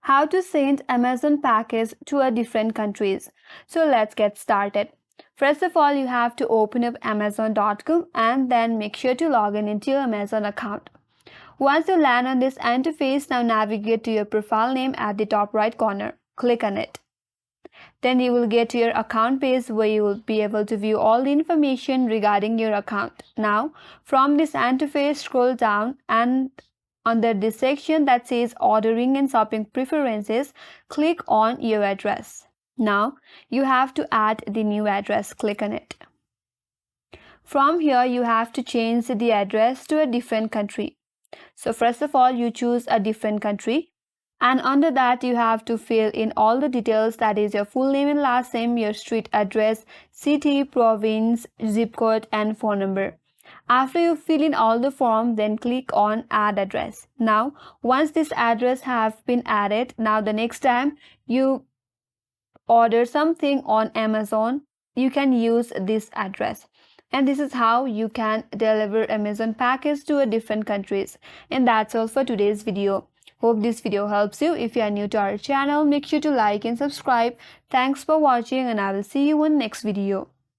How to send Amazon package to a different countries. So let's get started. First of all, you have to open up amazon.com and then make sure to log in into your Amazon account. Once you land on this interface, now navigate to your profile name at the top right corner. Click on it. Then you will get to your account page where you will be able to view all the information regarding your account. Now, from this interface, scroll down and under this section that says ordering and shopping preferences, click on your address. Now, you have to add the new address. Click on it. From here, you have to change the address to a different country. So first of all, you choose a different country. And under that, you have to fill in all the details, that is your full name and last name, your street address, city, province, zip code, and phone number. After you fill in all the form, then click on add address. Now, once this address have been added, now the next time you order something on Amazon, you can use this address. And this is how you can deliver Amazon package to a different countries. And that's all for today's video. Hope this video helps you. If you are new to our channel, make sure to like and subscribe. Thanks for watching and I will see you in next video.